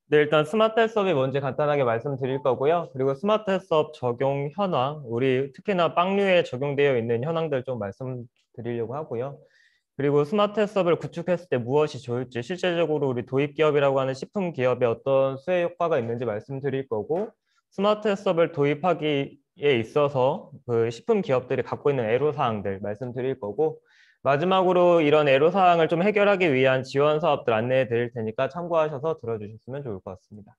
네, 일단 스마트 헬스업이 뭔지 간단하게 말씀드릴 거고요. 그리고 스마트 헬스업 적용 현황, 우리 특히나 빵류에 적용되어 있는 현황들 좀 말씀드리려고 하고요. 그리고 스마트 헬스업을 구축했을 때 무엇이 좋을지, 실제적으로 우리 도입 기업이라고 하는 식품 기업에 어떤 수혜 효과가 있는지 말씀드릴 거고, 스마트 헬스업을 도입하기에 있어서 그 식품 기업들이 갖고 있는 애로사항들 말씀드릴 거고, 마지막으로 이런 애로사항을 좀 해결하기 위한 지원 사업들 안내해 드릴 테니까 참고하셔서 들어주셨으면 좋을 것 같습니다.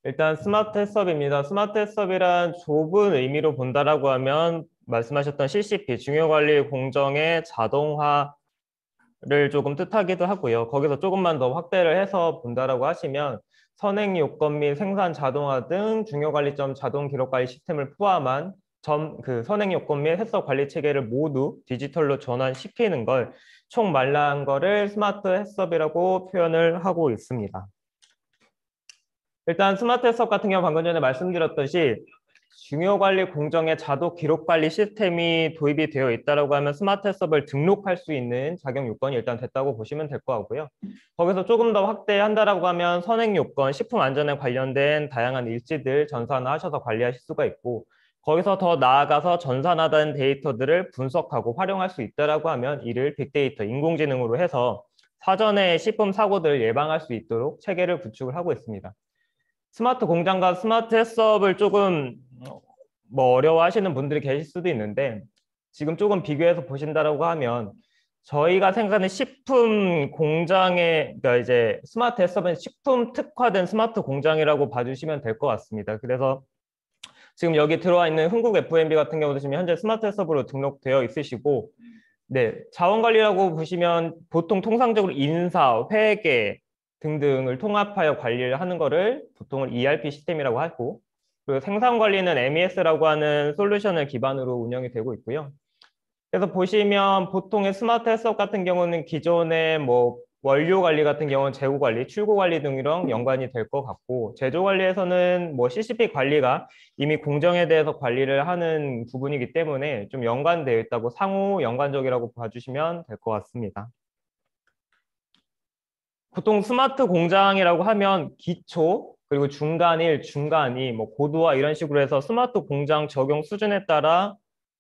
일단 스마트 헬스업입니다. 스마트 헬스업이란 좁은 의미로 본다라고 하면 말씀하셨던 CCP, 중요관리 공정의 자동화를 조금 뜻하기도 하고요. 거기서 조금만 더 확대를 해서 본다라고 하시면 선행 요건 및 생산 자동화 등 중요관리점 자동 기록관리 시스템을 포함한 그 선행 요건 및 헬스 관리 체계를 모두 디지털로 전환시키는 걸 총 말라한 거를 스마트 헬스업이라고 표현을 하고 있습니다. 일단 스마트 헬스업 같은 경우 방금 전에 말씀드렸듯이 중요관리 공정의 자동 기록관리 시스템이 도입이 되어 있다고 하면 스마트 헬스업을 등록할 수 있는 자격 요건이 일단 됐다고 보시면 될 것 같고요. 거기서 조금 더 확대한다라고 하면 선행 요건, 식품 안전에 관련된 다양한 일지들 전산화하셔서 관리하실 수가 있고, 거기서 더 나아가서 전산화된 데이터들을 분석하고 활용할 수 있다라고 하면 이를 빅데이터, 인공지능으로 해서 사전에 식품 사고들을 예방할 수 있도록 체계를 구축을 하고 있습니다. 스마트 공장과 스마트 헬스업을 조금 뭐 어려워하시는 분들이 계실 수도 있는데 지금 조금 비교해서 보신다라고 하면 저희가 생각하는 식품 공장의 그러니까 이제 스마트 헬스업은 식품 특화된 스마트 공장이라고 봐주시면 될 것 같습니다. 그래서 지금 여기 들어와 있는 흥국 F&B 같은 경우도 지금 현재 스마트 헬스업으로 등록되어 있으시고 네, 자원관리라고 보시면 보통 통상적으로 인사, 회계 등등을 통합하여 관리를 하는 거를 보통은 ERP 시스템이라고 하고 그리고 생산관리는 MES라고 하는 솔루션을 기반으로 운영이 되고 있고요. 그래서 보시면 보통의 스마트 헬스업 같은 경우는 기존의 뭐 원료 관리 같은 경우는 재고 관리, 출고 관리 등이랑 연관이 될 것 같고 제조 관리에서는 뭐 CCP 관리가 이미 공정에 대해서 관리를 하는 부분이기 때문에 좀 연관되어 있다고 상호 연관적이라고 봐주시면 될 것 같습니다. 보통 스마트 공장이라고 하면 기초 그리고 중간일, 중간이 뭐 고도화 이런 식으로 해서 스마트 공장 적용 수준에 따라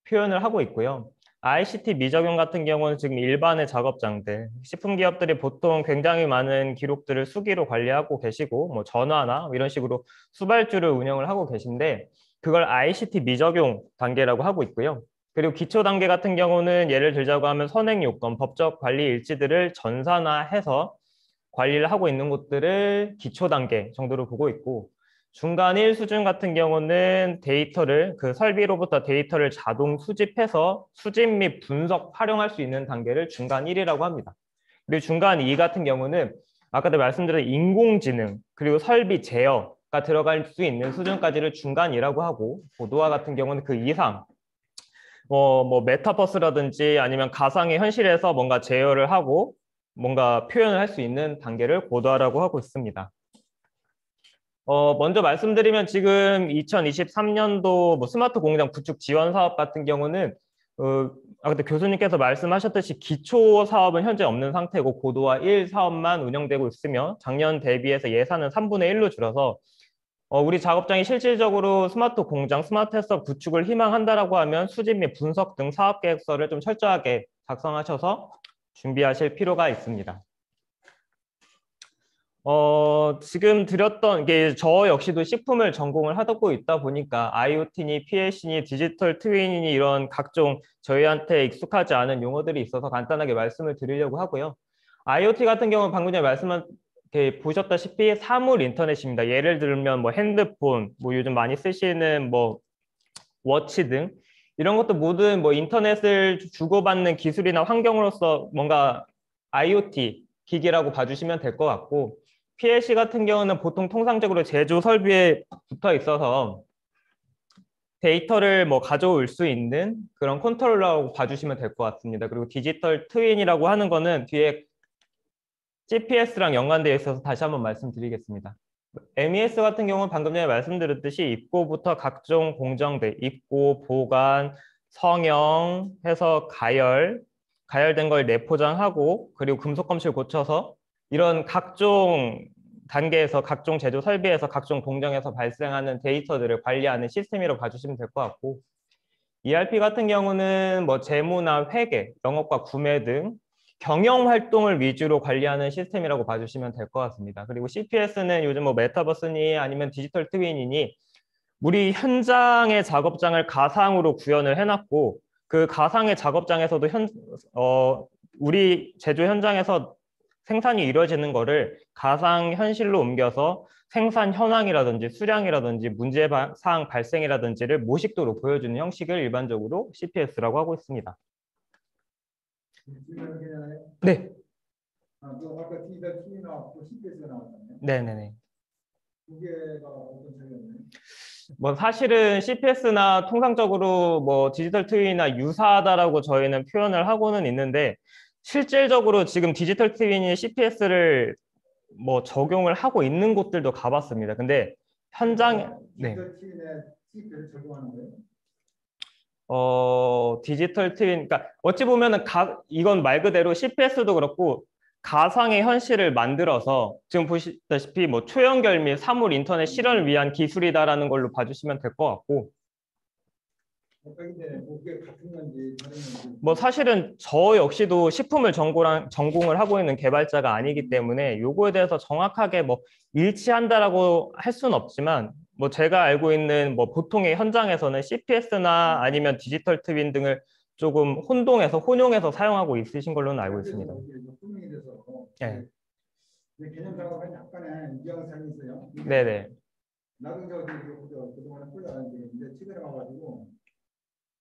표현을 하고 있고요. ICT 미적용 같은 경우는 지금 일반의 작업장들, 식품 기업들이 보통 굉장히 많은 기록들을 수기로 관리하고 계시고 뭐 전화나 이런 식으로 수발주를 운영을 하고 계신데 그걸 ICT 미적용 단계라고 하고 있고요. 그리고 기초 단계 같은 경우는 예를 들자고 하면 선행 요건, 법적 관리 일지들을 전산화해서 관리를 하고 있는 곳들을 기초 단계 정도로 보고 있고 중간 1 수준 같은 경우는 데이터를 그 설비로부터 데이터를 자동 수집해서 수집 및 분석 활용할 수 있는 단계를 중간 1이라고 합니다. 그리고 중간 2 같은 경우는 아까도 말씀드린 인공지능 그리고 설비 제어가 들어갈 수 있는 수준까지를 중간 2라고 하고 고도화 같은 경우는 그 이상 뭐 메타버스라든지 아니면 가상의 현실에서 뭔가 제어를 하고 뭔가 표현을 할 수 있는 단계를 고도화라고 하고 있습니다. 먼저 말씀드리면 지금 2023년도 뭐 스마트 공장 구축 지원 사업 같은 경우는 그때 교수님께서 말씀하셨듯이 기초 사업은 현재 없는 상태고 고도화 1 사업만 운영되고 있으며 작년 대비해서 예산은 3분의 1로 줄어서 우리 작업장이 실질적으로 스마트 공장, 스마트 헬스업 구축을 희망한다라고 하면 수집 및 분석 등 사업 계획서를 좀 철저하게 작성하셔서 준비하실 필요가 있습니다. 지금 드렸던 게 저 역시도 식품을 전공을 하고 있다 보니까 IoT니 PLC니 디지털 트윈이니 이런 각종 저희한테 익숙하지 않은 용어들이 있어서 간단하게 말씀을 드리려고 하고요. IoT 같은 경우는 방금 전에 이렇게 보셨다시피 사물 인터넷입니다. 예를 들면 뭐 핸드폰, 뭐 요즘 많이 쓰시는 뭐 워치 등 이런 것도 모든 뭐 인터넷을 주고받는 기술이나 환경으로서 뭔가 IoT 기기라고 봐주시면 될 것 같고 PLC 같은 경우는 보통 통상적으로 제조 설비에 붙어 있어서 데이터를 뭐 가져올 수 있는 그런 컨트롤러라고 봐주시면 될 것 같습니다. 그리고 디지털 트윈이라고 하는 거는 뒤에 GPS랑 연관되어 있어서 다시 한번 말씀드리겠습니다. MES 같은 경우는 방금 전에 말씀드렸듯이 입고부터 각종 공정들, 입고, 보관, 성형 해서 가열된 걸 내포장하고 그리고 금속 검실 고쳐서 이런 각종 단계에서 각종 제조 설비에서 각종 공정에서 발생하는 데이터들을 관리하는 시스템이라고 봐주시면 될 것 같고, ERP 같은 경우는 뭐 재무나 회계, 영업과 구매 등 경영 활동을 위주로 관리하는 시스템이라고 봐주시면 될 것 같습니다. 그리고 CPS는 요즘 뭐 메타버스니 아니면 디지털 트윈이니 우리 현장의 작업장을 가상으로 구현을 해놨고, 그 가상의 작업장에서도 우리 제조 현장에서 생산이 이루어지는 거를 가상 현실로 옮겨서 생산 현황이라든지 수량이라든지 문제사항 발생이라든지를 모식도로 보여주는 형식을 일반적으로 CPS라고 하고 있습니다. 네. 아까 디지털 TV 나왔고 CPS가 나왔잖아요. 네네네. 두 개가 어떤 차이였나요? 뭐 사실은 CPS나 통상적으로 뭐 디지털 트윈이나 유사하다라고 저희는 표현을 하고는 있는데, 실질적으로 지금 디지털 트윈이 CPS를 뭐 적용을 하고 있는 곳들도 가봤습니다. 근데 현장에 디지털 TV에 CPS를 적용하는 거예요? 디지털 트윈, 그러니까 어찌 보면은 이건 말 그대로 CPS도 그렇고 가상의 현실을 만들어서 지금 보시다시피 뭐 초연결 및 사물 인터넷 실현을 위한 기술이다라는 걸로 봐주시면 될 것 같고, 그게 같은 건지 다른 건지. 뭐 사실은 저 역시도 식품을 전공을 하고 있는 개발자가 아니기 때문에 요거에 대해서 정확하게 뭐 일치한다라고 할 수는 없지만, 뭐 제가 알고 있는 뭐 보통의 현장에서는 CPS나 아니면 디지털 트윈 등을 조금 혼용해서 사용하고 있으신 걸로는 알고 있습니다. 분명히 돼서 네. 개념 작업은 약간의 유형상이 있어요. 네네. 나도 그동안에 홀려가는데 최근에 와가지고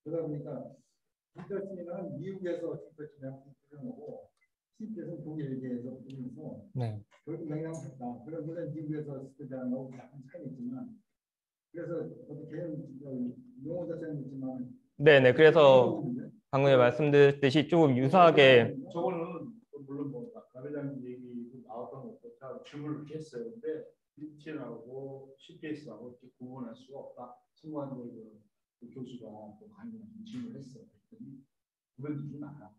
그러다 보니까 디지털 TV는 미국에서 디지털 TV를 구성하고 CPS는 독일에서 구성해서 결국 영향을 받다. 그런 물론 미국에서 스테이지하는 거하고 약간 차이가 있지만, 그래서 어떤 개념 용어 자체는 있지만 네네. 그래서 방금 말씀드렸듯이 조금 유사하게 저거는 물론 뭐 가회장님 얘기도 나왔던 것도 다 질문을 이렇게 했어요. 근데 DTN하고 CPS하고 이렇게 구분할 수가 없다. 승관대 그 교수가 또 강의 질문을 했어요. 그랬더니 구분되지 않아.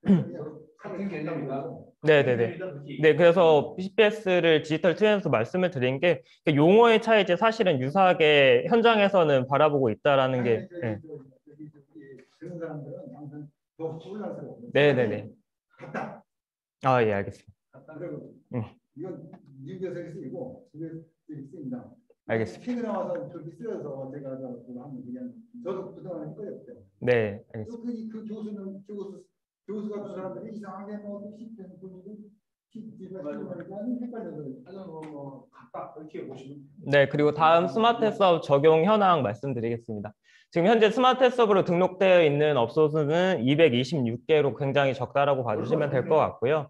그래서 같은 개념이다. 네네네. 네, 그래서 CPS를 디지털 트윈에서 말씀을 드린 게 용어의 차이지 사실은 유사하게 현장에서는 바라보고 있다라는 게. 그런 사람들은 항상 더 혼란스러워. 네네네. 같다. 아, 예, 알겠습니다. 그리고 이건 미국에서 쓰이고 집에서 쓰입니다. 알겠습니다. 최근에 와서 그렇게 쓰여서 제가 하면 그냥 저도 그동안 헷갈렸어요. 네, 알겠습니다. 그 교수 같은 사람들이 이상하게 뭐 시스템 분위기 헷갈려서 같다 이렇게 보시면. 네, 그리고 다음 스마트 수업 적용 현황 말씀드리겠습니다. 지금 현재 스마트 수업으로 등록되어 있는 업소수는 226개로 굉장히 적다라고 봐주시면 될 것 같고요.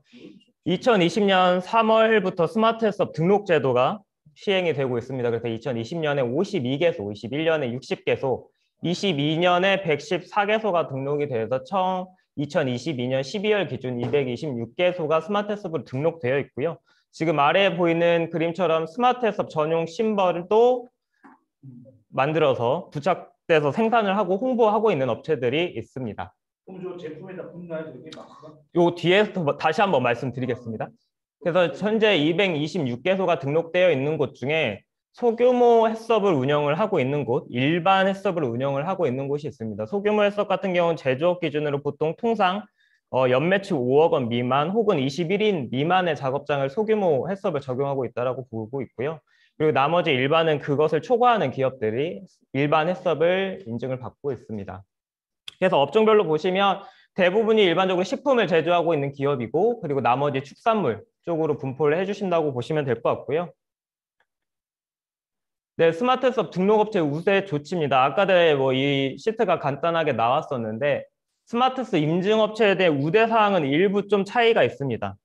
2020년 3월부터 스마트 수업 등록 제도가 시행이 되고 있습니다. 그래서 2020년에 52개소, 21년에 60개소, 22년에 114개소가 등록이 돼서 총 2022년 12월 기준 226개소가 스마트 수업으로 등록되어 있고요. 지금 아래에 보이는 그림처럼 스마트 수업 전용 심벌도 만들어서 부착돼서 생산을 하고 홍보하고 있는 업체들이 있습니다. 그럼 저 제품에다 붙나요? 저게 마크가? 요 뒤에서 다시 한번 말씀드리겠습니다. 그래서 현재 226개소가 등록되어 있는 곳 중에 소규모 햇섭을 운영을 하고 있는 곳, 일반 햇섭을 운영을 하고 있는 곳이 있습니다. 소규모 햇섭 같은 경우는 제조업 기준으로 보통 통상 연매출 5억 원 미만 혹은 21인 미만의 작업장을 소규모 햇섭을 적용하고 있다고 보고 있고요. 그리고 나머지 일반은 그것을 초과하는 기업들이 일반 햇섭을 인증을 받고 있습니다. 그래서 업종별로 보시면 대부분이 일반적으로 식품을 제조하고 있는 기업이고, 그리고 나머지 축산물 쪽으로 분포를 해주신다고 보시면 될 것 같고요. 네, 스마트 수업 등록업체 우세 조치입니다. 아까 전에 뭐 이 시트가 간단하게 나왔었는데, 스마트 수업 인증업체에 대해 우대 사항은 일부 좀 차이가 있습니다.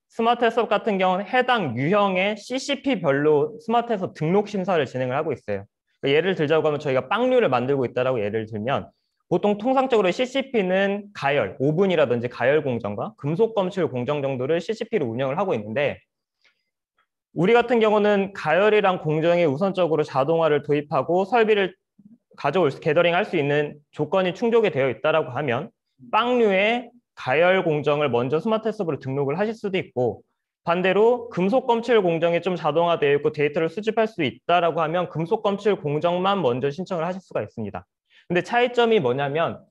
스마트 수업 같은 경우는 해당 유형의 CCP별로 스마트 수업 등록 심사를 진행을 하고 있어요. 그러니까 예를 들자고 하면 저희가 빵류를 만들고 있다라고 예를 들면, 보통 통상적으로 CCP는 가열, 오븐이라든지 가열 공정과 금속 검출 공정 정도를 CCP로 운영을 하고 있는데, 우리 같은 경우는 가열이랑 공정에 우선적으로 자동화를 도입하고 설비를 게더링 할 수 있는 조건이 충족이 되어 있다라고 하면 빵류의 가열 공정을 먼저 스마트 해서버로 등록을 하실 수도 있고, 반대로 금속 검출 공정이 좀 자동화되어 있고 데이터를 수집할 수 있다라고 하면 금속 검출 공정만 먼저 신청을 하실 수가 있습니다. 근데 차이점이 뭐냐면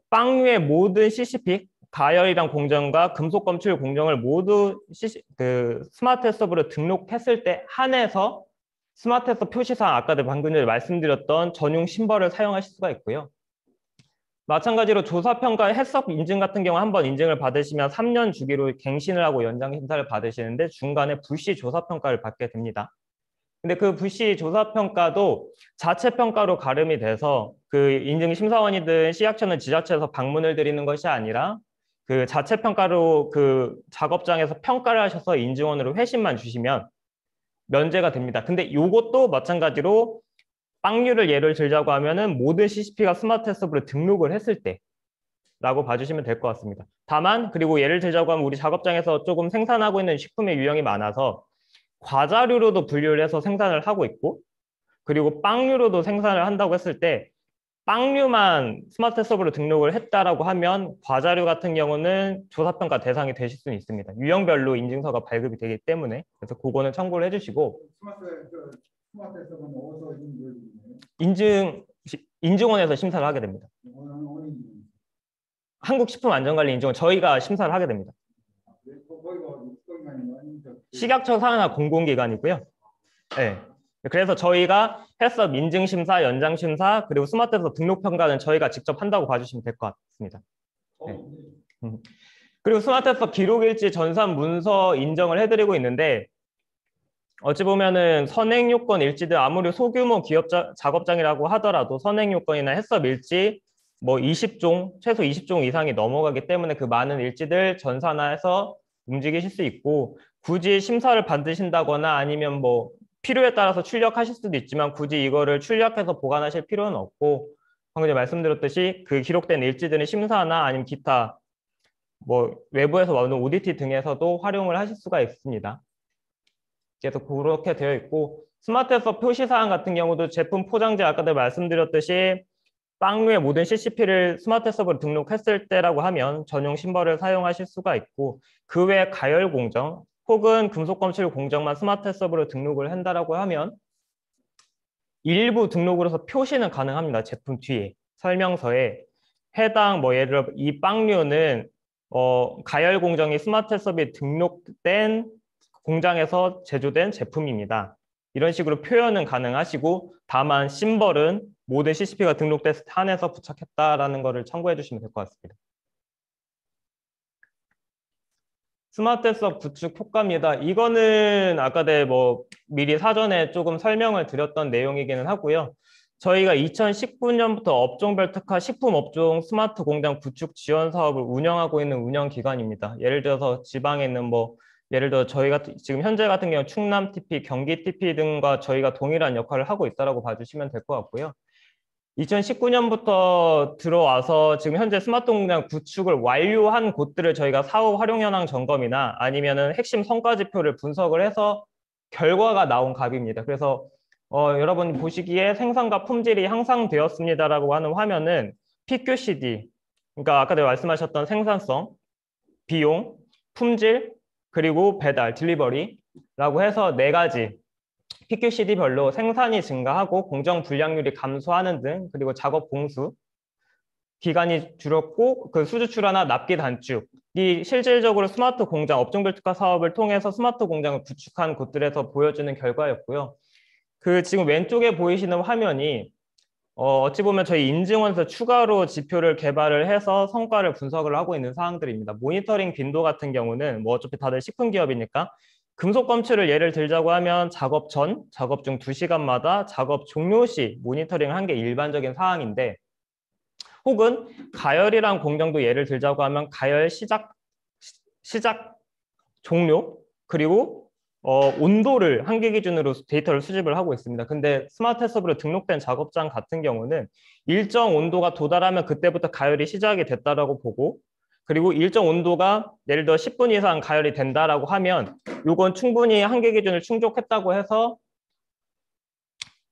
빵류의 모든 CCP, 가열이랑 공정과 금속 검출 공정을 모두 스마트 해서버로 등록했을 때 한해서 스마트 해서 표시상 아까 방금 전에 말씀드렸던 전용 심벌을 사용하실 수가 있고요. 마찬가지로 조사평가 해석 인증 같은 경우 한번 인증을 받으시면 3년 주기로 갱신을 하고 연장 심사를 받으시는데 중간에 불시 조사평가를 받게 됩니다. 근데 그 불시 조사평가도 자체평가로 가름이 돼서 그 인증심사원이든 시약처는 지자체에서 방문을 드리는 것이 아니라 그 자체평가로 그 작업장에서 평가를 하셔서 인증원으로 회신만 주시면 면제가 됩니다. 근데 이것도 마찬가지로 빵류를 예를 들자고 하면은 모든 CCP가 스마트 해서버로 등록을 했을 때라고 봐주시면 될 것 같습니다. 다만 그리고 예를 들자고 하면 우리 작업장에서 조금 생산하고 있는 식품의 유형이 많아서 과자류로도 분류를 해서 생산을 하고 있고 그리고 빵류로도 생산을 한다고 했을 때 빵류만 스마트 해서버로 등록을 했다라고 하면 과자류 같은 경우는 조사평가 대상이 되실 수는 있습니다. 유형별로 인증서가 발급이 되기 때문에 그래서 그거는 참고를 해주시고 스마트에서는 어디서 인증을 인증원에서 심사를 하게 됩니다. 한국식품안전관리인증원 저희가 심사를 하게 됩니다. 식약처 산하 공공기관이고요. 네. 그래서 저희가 해썹 인증심사, 연장심사, 그리고 스마트에서 등록평가는 저희가 직접 한다고 봐주시면 될 것 같습니다. 네. 그리고 스마트에서 기록일지 전산 문서 인정을 해드리고 있는데 어찌 보면은 선행요건 일지들 아무리 소규모 기업 작업장이라고 하더라도 선행요건이나 해썹 일지 뭐 20종, 최소 20종 이상이 넘어가기 때문에 그 많은 일지들 전산화해서 움직이실 수 있고 굳이 심사를 받으신다거나 아니면 뭐 필요에 따라서 출력하실 수도 있지만 굳이 이거를 출력해서 보관하실 필요는 없고 방금 전에 말씀드렸듯이 그 기록된 일지들은 심사나 아니면 기타 뭐 외부에서 와오는 ODT 등에서도 활용을 하실 수가 있습니다. 그래서 그렇게 되어 있고 스마트 해서 표시사항 같은 경우도 제품 포장지 아까도 말씀드렸듯이 빵류의 모든 CCP를 스마트 해서버로 등록했을 때라고 하면 전용 심벌을 사용하실 수가 있고 그 외 가열 공정 혹은 금속 검출 공정만 스마트 해서버로 등록을 한다라고 하면 일부 등록으로서 표시는 가능합니다. 제품 뒤에 설명서에 해당 뭐 예를 들어 이 빵류는 가열 공정이 스마트 해서버에 등록된 공장에서 제조된 제품입니다. 이런 식으로 표현은 가능하시고 다만 심벌은 모든 CCP가 등록됐을 때 한해서 부착했다라는 것을 참고해 주시면 될 것 같습니다. 스마트 해서 구축 효과입니다. 이거는 아까 뭐 미리 사전에 조금 설명을 드렸던 내용이기는 하고요. 저희가 2019년부터 업종별 특화 식품업종 스마트 공장 구축 지원 사업을 운영하고 있는 운영기관입니다. 예를 들어서 지방에 있는 뭐 예를 들어 저희가 지금 현재 같은 경우 충남 TP, 경기 TP 등과 저희가 동일한 역할을 하고 있다고 봐주시면 될 것 같고요. 2019년부터 들어와서 지금 현재 스마트 공장 구축을 완료한 곳들을 저희가 사후 활용 현황 점검이나 아니면은 핵심 성과 지표를 분석을 해서 결과가 나온 값입니다. 그래서 여러분이 보시기에 생산과 품질이 향상되었습니다라고 하는 화면은 PQCD, 그러니까 아까 말씀하셨던 생산성, 비용, 품질, 그리고 배달, 딜리버리라고 해서 4가지 PQCD별로 생산이 증가하고 공정 불량률이 감소하는 등 그리고 작업 공수, 기간이 줄었고 그 수주 출하나 납기 단축이 실질적으로 스마트 공장 업종별 특화 사업을 통해서 스마트 공장을 구축한 곳들에서 보여주는 결과였고요. 그 지금 왼쪽에 보이시는 화면이 어찌 보면 저희 인증원에서 추가로 지표를 개발을 해서 성과를 분석을 하고 있는 사항들입니다. 모니터링 빈도 같은 경우는 뭐 어차피 다들 식품 기업이니까 금속 검출을 예를 들자고 하면 작업 전, 작업 중 2시간마다 작업 종료 시 모니터링을 한 게 일반적인 사항인데 혹은 가열이랑 공정도 예를 들자고 하면 가열 시작, 종료 그리고 온도를 한계 기준으로 데이터를 수집을 하고 있습니다. 근데 스마트 해서버로 등록된 작업장 같은 경우는 일정 온도가 도달하면 그때부터 가열이 시작이 됐다라고 보고 그리고 일정 온도가 예를 들어 10분 이상 가열이 된다라고 하면 이건 충분히 한계 기준을 충족했다고 해서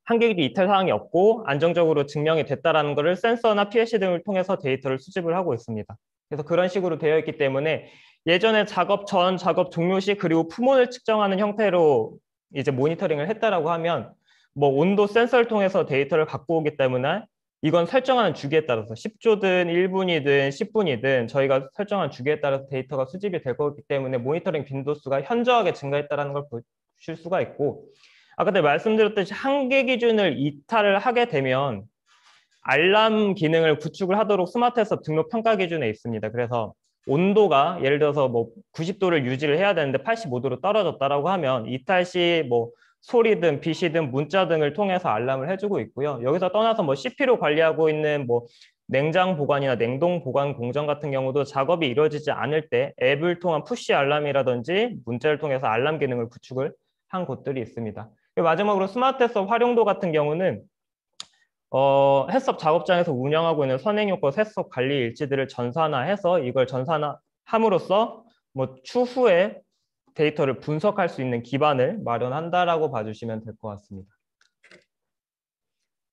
한계 기준 이탈 사항이 없고 안정적으로 증명이 됐다라는 것을 센서나 PLC 등을 통해서 데이터를 수집을 하고 있습니다. 그래서 그런 식으로 되어 있기 때문에 예전에 작업 전, 작업 종료 시 그리고 품온을 측정하는 형태로 이제 모니터링을 했다라고 하면 뭐 온도 센서를 통해서 데이터를 갖고 오기 때문에 이건 설정하는 주기에 따라서 10초든 1분이든 10분이든 저희가 설정한 주기에 따라서 데이터가 수집이 될 거기 때문에 모니터링 빈도수가 현저하게 증가했다는 걸 보실 수가 있고 아까 전에 말씀드렸듯이 한계 기준을 이탈을 하게 되면 알람 기능을 구축을 하도록 스마트에서 등록 평가 기준에 있습니다. 그래서 온도가 예를 들어서 뭐 90도를 유지를 해야 되는데 85도로 떨어졌다라고 하면 이탈 시 뭐 소리든 빛이든 문자 등을 통해서 알람을 해주고 있고요. 여기서 떠나서 뭐 CP로 관리하고 있는 뭐 냉장 보관이나 냉동 보관 공정 같은 경우도 작업이 이루어지지 않을 때 앱을 통한 푸시 알람이라든지 문자를 통해서 알람 기능을 구축을 한 곳들이 있습니다. 그리고 마지막으로 스마트에서 활용도 같은 경우는 해썹 작업장에서 운영하고 있는 선행요건 해썹 관리 일지들을 전산화해서 이걸 전산화함으로써 뭐 추후에 데이터를 분석할 수 있는 기반을 마련한다라고 봐주시면 될 것 같습니다.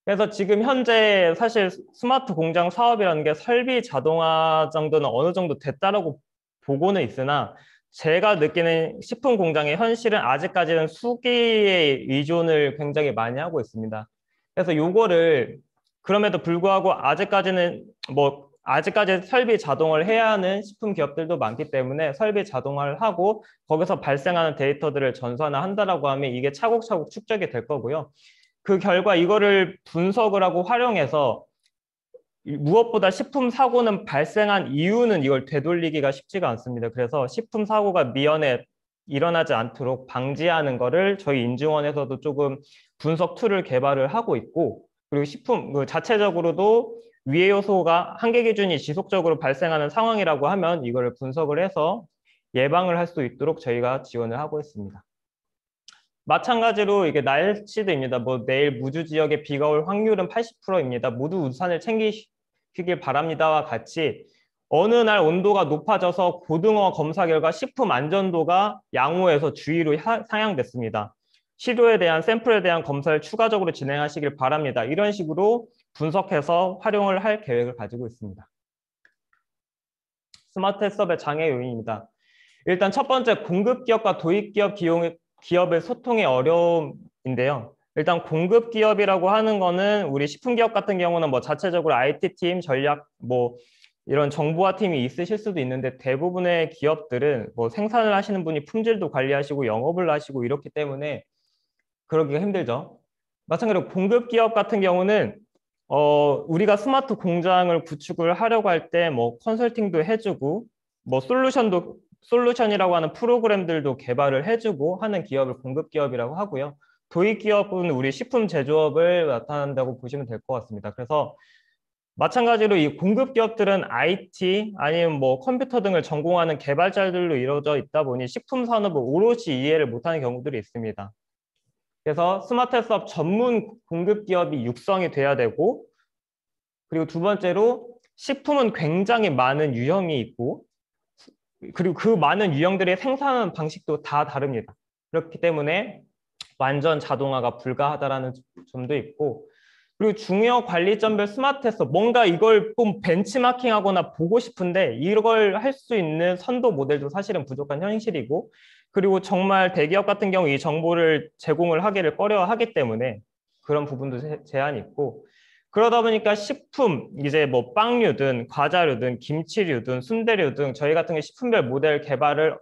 그래서 지금 현재 사실 스마트 공장 사업이라는 게 설비 자동화 정도는 어느 정도 됐다라고 보고는 있으나 제가 느끼는 식품 공장의 현실은 아직까지는 수기에 의존을 굉장히 많이 하고 있습니다. 그래서 요거를 그럼에도 불구하고 아직까지는 뭐 아직까지 설비 자동화를 해야 하는 식품 기업들도 많기 때문에 설비 자동화를 하고 거기서 발생하는 데이터들을 전산화한다라고 하면 이게 차곡차곡 축적이 될 거고요. 그 결과 이거를 분석을 하고 활용해서 무엇보다 식품 사고는 발생한 이유는 이걸 되돌리기가 쉽지가 않습니다. 그래서 식품 사고가 미연에 일어나지 않도록 방지하는 거를 저희 인증원에서도 조금 분석 툴을 개발을 하고 있고 그리고 식품 자체적으로도 위해 요소가 한계 기준이 지속적으로 발생하는 상황이라고 하면 이거를 분석을 해서 예방을 할 수 있도록 저희가 지원을 하고 있습니다. 마찬가지로 이게 날씨도입니다. 뭐 내일 무주 지역에 비가 올 확률은 80%입니다. 모두 우산을 챙기시길 바랍니다와 같이 어느 날 온도가 높아져서 고등어 검사 결과 식품 안전도가 양호해서 주의로 상향됐습니다. 시료에 대한 샘플에 대한 검사를 추가적으로 진행하시길 바랍니다. 이런 식으로 분석해서 활용을 할 계획을 가지고 있습니다. 스마트 해썹의 장애 요인입니다. 일단 첫 번째 공급 기업과 도입 기업의 소통의 어려움인데요. 일단 공급 기업이라고 하는 거는 우리 식품 기업 같은 경우는 뭐 자체적으로 IT 팀, 전략 뭐 이런 정보화 팀이 있으실 수도 있는데 대부분의 기업들은 뭐 생산을 하시는 분이 품질도 관리하시고 영업을 하시고 이렇기 때문에 그러기가 힘들죠. 마찬가지로 공급 기업 같은 경우는 우리가 스마트 공장을 구축을 하려고 할 때 뭐 컨설팅도 해주고 뭐 솔루션이라고 하는 프로그램들도 개발을 해주고 하는 기업을 공급 기업이라고 하고요. 도입 기업은 우리 식품 제조업을 나타난다고 보시면 될 것 같습니다. 그래서 마찬가지로 이 공급 기업들은 IT 아니면 뭐 컴퓨터 등을 전공하는 개발자들로 이루어져 있다 보니 식품 산업을 오롯이 이해를 못하는 경우들이 있습니다. 그래서 스마트 해썹 전문 공급 기업이 육성이 돼야 되고 그리고 두 번째로 식품은 굉장히 많은 유형이 있고 그리고 그 많은 유형들의 생산 방식도 다 다릅니다. 그렇기 때문에 완전 자동화가 불가하다라는 점도 있고 그리고 중요 관리점별 스마트해서 뭔가 이걸 좀 벤치마킹하거나 보고 싶은데 이걸 할 수 있는 선도 모델도 사실은 부족한 현실이고 그리고 정말 대기업 같은 경우 이 정보를 제공을 하기를 꺼려하기 때문에 그런 부분도 제한이 있고 그러다 보니까 식품, 이제 뭐 빵류든 과자류든 김치류든 순대류 등 저희 같은 게 식품별 모델 개발을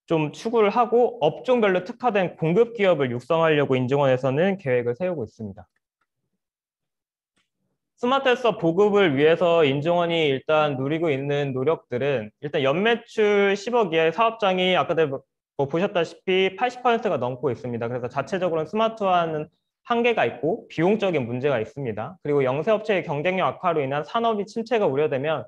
좀 추구를 하고 업종별로 특화된 공급 기업을 육성하려고 인증원에서는 계획을 세우고 있습니다. 스마트 해썹 보급을 위해서 인증원이 일단 누리고 있는 노력들은 일단 연매출 10억 이하의 사업장이 아까도 뭐 보셨다시피 80%가 넘고 있습니다. 그래서 자체적으로는 스마트화는 한계가 있고 비용적인 문제가 있습니다. 그리고 영세업체의 경쟁력 악화로 인한 산업이 침체가 우려되면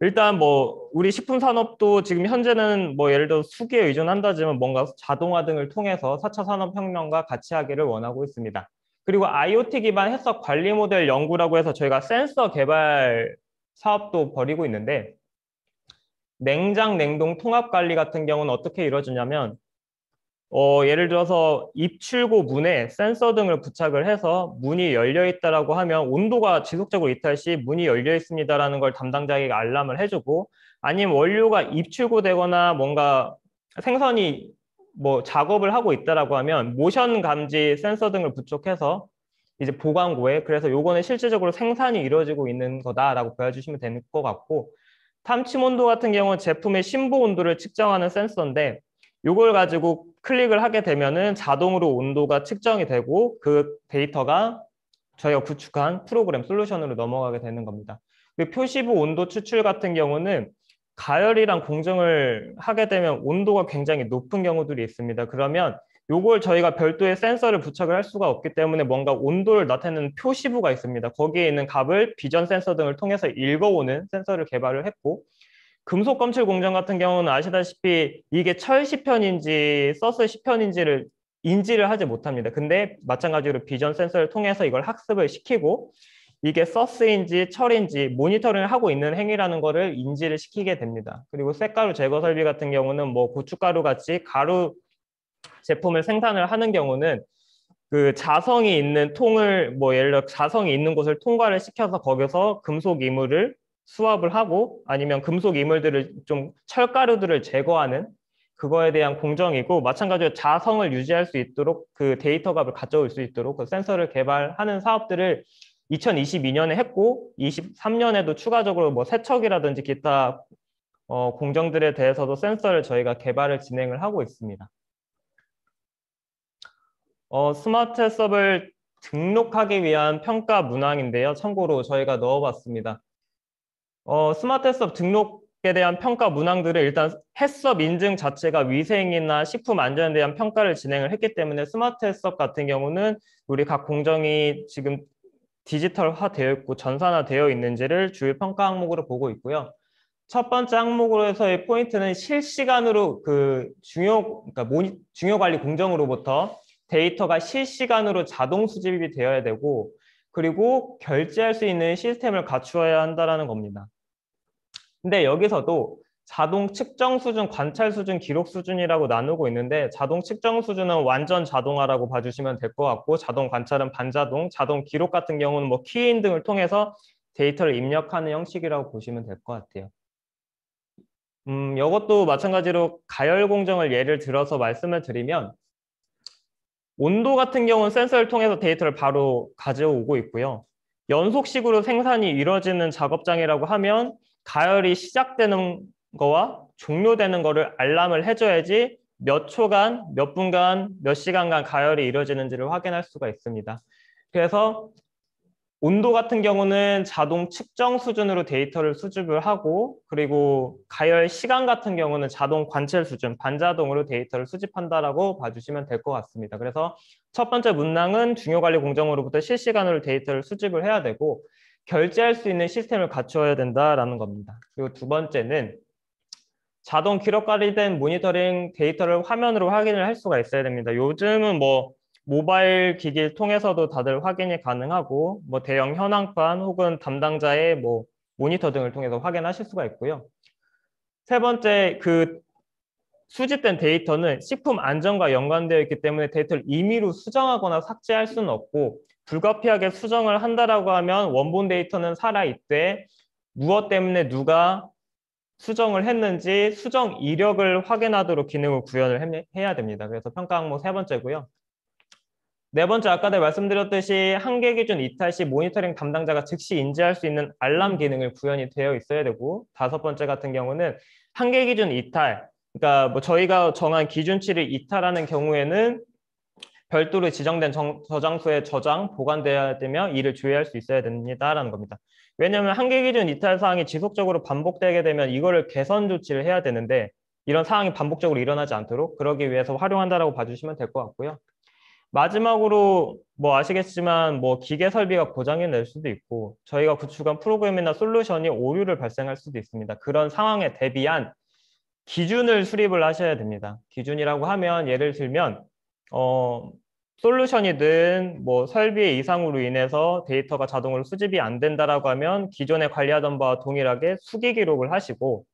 일단 뭐 우리 식품 산업도 지금 현재는 뭐 예를 들어 수기에 의존한다지만 뭔가 자동화 등을 통해서 4차 산업혁명과 같이 하기를 원하고 있습니다. 그리고 IoT 기반 해썹 관리 모델 연구라고 해서 저희가 센서 개발 사업도 벌이고 있는데 냉장, 냉동 통합 관리 같은 경우는 어떻게 이루어지냐면 예를 들어서 입출구 문에 센서 등을 부착을 해서 문이 열려 있다라고 하면 온도가 지속적으로 이탈 시 문이 열려 있습니다라는 걸 담당자에게 알람을 해주고, 아니면 원료가 입출구되거나 뭔가 생선이 뭐 작업을 하고 있다라고 하면 모션 감지 센서 등을 부착해서 이제 보관고에, 그래서 요거는 실질적으로 생산이 이루어지고 있는 거다라고 보여주시면 되는 것 같고, 탐침 온도 같은 경우는 제품의 심부 온도를 측정하는 센서인데, 요걸 가지고 클릭을 하게 되면은 자동으로 온도가 측정이 되고 그 데이터가 저희가 구축한 프로그램 솔루션으로 넘어가게 되는 겁니다. 그 표시부 온도 추출 같은 경우는 가열이랑 공정을 하게 되면 온도가 굉장히 높은 경우들이 있습니다. 그러면 요걸 저희가 별도의 센서를 부착을 할 수가 없기 때문에 뭔가 온도를 나타내는 표시부가 있습니다. 거기에 있는 값을 비전 센서 등을 통해서 읽어오는 센서를 개발을 했고, 금속 검출 공정 같은 경우는 아시다시피 이게 철 시편인지 서스 시편인지를 인지를 하지 못합니다. 근데 마찬가지로 비전 센서를 통해서 이걸 학습을 시키고 이게 서스인지 철인지 모니터링을 하고 있는 행위라는 거를 인지를 시키게 됩니다. 그리고 쇳가루 제거 설비 같은 경우는 뭐 고춧가루 같이 가루 제품을 생산을 하는 경우는 그 자성이 있는 통을 뭐 예를 들어 자성이 있는 곳을 통과를 시켜서 거기서 금속 이물을 수압을 하고, 아니면 금속 이물들을 좀 철가루들을 제거하는 그거에 대한 공정이고, 마찬가지로 자성을 유지할 수 있도록 그 데이터 값을 가져올 수 있도록 그 센서를 개발하는 사업들을 2022년에 했고, 23년에도 추가적으로 뭐 세척이라든지 기타 공정들에 대해서도 센서를 저희가 개발을 진행을 하고 있습니다. 스마트 해썹을 등록하기 위한 평가 문항인데요. 참고로 저희가 넣어봤습니다. 스마트 해썹 등록에 대한 평가 문항들을 일단 해썹 인증 자체가 위생이나 식품 안전에 대한 평가를 진행을 했기 때문에 스마트 해썹 같은 경우는 우리 각 공정이 지금 디지털화 되어 있고 전산화 되어 있는지를 주요 평가 항목으로 보고 있고요. 첫 번째 항목으로서의 포인트는 실시간으로 그 중요 관리 공정으로부터 데이터가 실시간으로 자동 수집이 되어야 되고, 그리고 결제할 수 있는 시스템을 갖추어야 한다는 겁니다. 근데 여기서도 자동 측정 수준, 관찰 수준, 기록 수준이라고 나누고 있는데, 자동 측정 수준은 완전 자동화라고 봐주시면 될 것 같고, 자동 관찰은 반자동, 자동 기록 같은 경우는 뭐 키인 등을 통해서 데이터를 입력하는 형식이라고 보시면 될 것 같아요. 이것도 마찬가지로 가열 공정을 예를 들어서 말씀을 드리면, 온도 같은 경우는 센서를 통해서 데이터를 바로 가져오고 있고요. 연속식으로 생산이 이루어지는 작업장이라고 하면 가열이 시작되는 거와 종료되는 거를 알람을 해줘야지 몇 초간, 몇 분간, 몇 시간간 가열이 이루어지는지를 확인할 수가 있습니다. 그래서 온도 같은 경우는 자동 측정 수준으로 데이터를 수집을 하고, 그리고 가열 시간 같은 경우는 자동 관찰 수준, 반자동으로 데이터를 수집한다라고 봐주시면 될 것 같습니다. 그래서 첫 번째 문항은 중요관리 공정으로부터 실시간으로 데이터를 수집을 해야 되고, 결제할 수 있는 시스템을 갖추어야 된다라는 겁니다. 그리고 두 번째는 자동 기록 관리된 모니터링 데이터를 화면으로 확인을 할 수가 있어야 됩니다. 요즘은 뭐 모바일 기기를 통해서도 다들 확인이 가능하고, 뭐 대형 현황판 혹은 담당자의 뭐 모니터 등을 통해서 확인하실 수가 있고요. 세 번째, 그 수집된 데이터는 식품 안전과 연관되어 있기 때문에 데이터를 임의로 수정하거나 삭제할 수는 없고, 불가피하게 수정을 한다라고 하면 원본 데이터는 살아있되 무엇 때문에 누가 수정을 했는지 수정 이력을 확인하도록 기능을 구현을 해야 됩니다. 그래서 평가 항목 세 번째고요. 네 번째, 아까 말씀드렸듯이 한계 기준 이탈 시 모니터링 담당자가 즉시 인지할 수 있는 알람 기능을 구현이 되어 있어야 되고, 다섯 번째 같은 경우는 한계 기준 이탈, 그러니까 뭐 저희가 정한 기준치를 이탈하는 경우에는 별도로 지정된 저장소에 저장, 보관되어야 되며 이를 조회할 수 있어야 됩니다라는 겁니다. 왜냐하면 한계 기준 이탈 사항이 지속적으로 반복되게 되면 이거를 개선 조치를 해야 되는데, 이런 사항이 반복적으로 일어나지 않도록 그러기 위해서 활용한다라고 봐주시면 될 것 같고요. 마지막으로 뭐 아시겠지만 뭐 기계 설비가 고장이 날 수도 있고, 저희가 구축한 프로그램이나 솔루션이 오류를 발생할 수도 있습니다. 그런 상황에 대비한 기준을 수립을 하셔야 됩니다. 기준이라고 하면 예를 들면 솔루션이든 뭐 설비의 이상으로 인해서 데이터가 자동으로 수집이 안 된다라고 하면 기존에 관리하던 바와 동일하게 수기 기록을 하시고,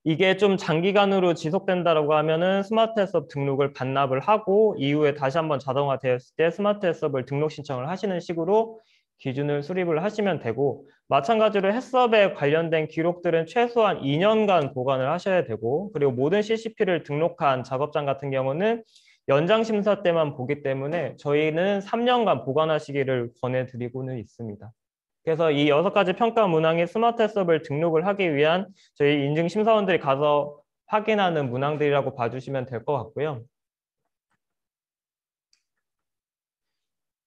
이게 좀 장기간으로 지속된다라고 하면은 스마트 해썹 등록을 반납을 하고 이후에 다시 한번 자동화되었을 때 스마트 해썹을 등록 신청을 하시는 식으로 기준을 수립을 하시면 되고, 마찬가지로 해썹에 관련된 기록들은 최소한 2년간 보관을 하셔야 되고, 그리고 모든 CCP를 등록한 작업장 같은 경우는 연장 심사 때만 보기 때문에 저희는 3년간 보관하시기를 권해드리고는 있습니다. 그래서 이 6가지 평가 문항이 스마트 해썹을 등록을 하기 위한 저희 인증 심사원들이 가서 확인하는 문항들이라고 봐주시면 될 것 같고요.